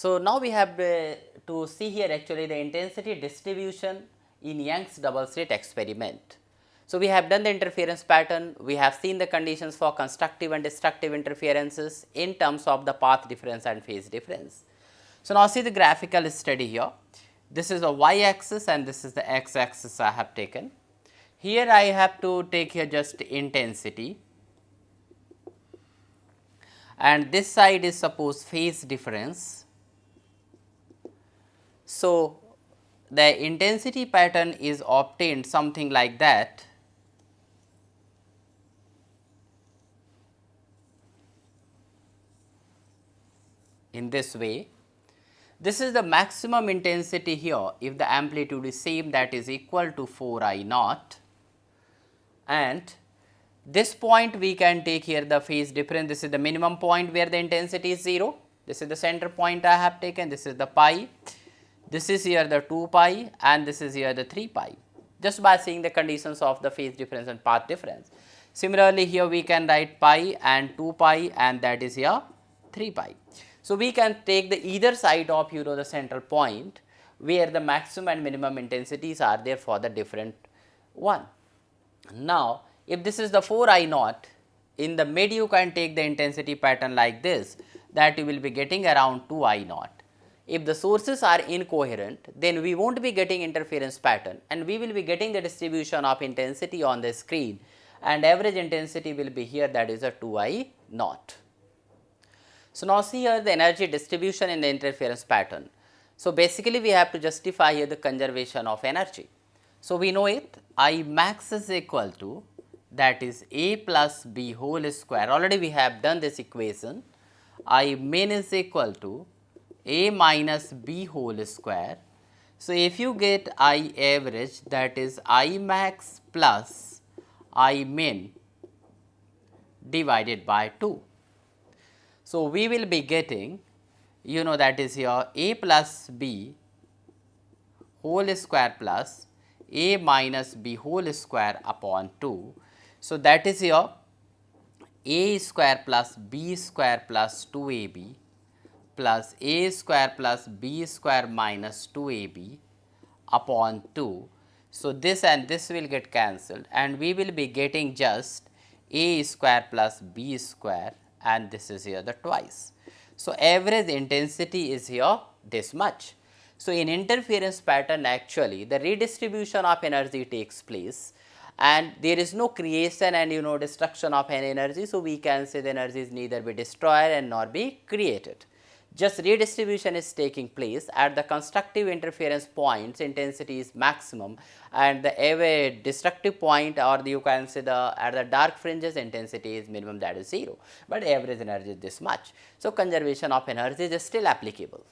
So, now we have to see here actually the intensity distribution in Young's double slit experiment. So, we have done the interference pattern, we have seen the conditions for constructive and destructive interferences in terms of the path difference and phase difference. So, now see the graphical study here. This is the y axis and this is the x axis I have taken. Here I have to take here just intensity, and this side is suppose phase difference. So, the intensity pattern is obtained something like that. In this way, this is the maximum intensity here if the amplitude is same, that is equal to 4 I naught, and this point we can take here the phase difference. This is the minimum point where the intensity is 0, this is the center point I have taken, this is the pi, this is here the 2 pi and this is here the 3 pi, just by seeing the conditions of the phase difference and path difference. Similarly, here we can write pi and 2 pi and that is here 3 pi. So, we can take the either side of the central point where the maximum and minimum intensities are there for the different one. Now, if this is the 4 I naught, in the mid you can take the intensity pattern like this, that you will be getting around 2 I naught. If the sources are incoherent, then we will not be getting interference pattern and we will be getting the distribution of intensity on the screen, and average intensity will be here, that is a 2 I naught. So, now see here the energy distribution in the interference pattern. So, basically we have to justify here the conservation of energy. So, we know it, I max is equal to, that is A plus B whole square, already we have done this equation, I min is equal to A minus B whole square. So, if you get I average, that is I max plus I min divided by 2. So, we will be getting that is here A plus B whole square plus A minus B whole square upon 2. So, that is here A square plus B square plus 2AB plus A square plus B square minus 2AB upon 2. So, this and this will get cancelled and we will be getting just A square plus B square, and this is here the twice. So, average intensity is here this much. So, in interference pattern actually the redistribution of energy takes place and there is no creation and destruction of any energy. So, we can say the energy is neither be destroyed and nor be created. Just redistribution is taking place at the constructive interference points, intensity is maximum, and the average destructive point, or you can say at the dark fringes intensity is minimum, that is 0, but average energy is this much. So, conservation of energy is still applicable.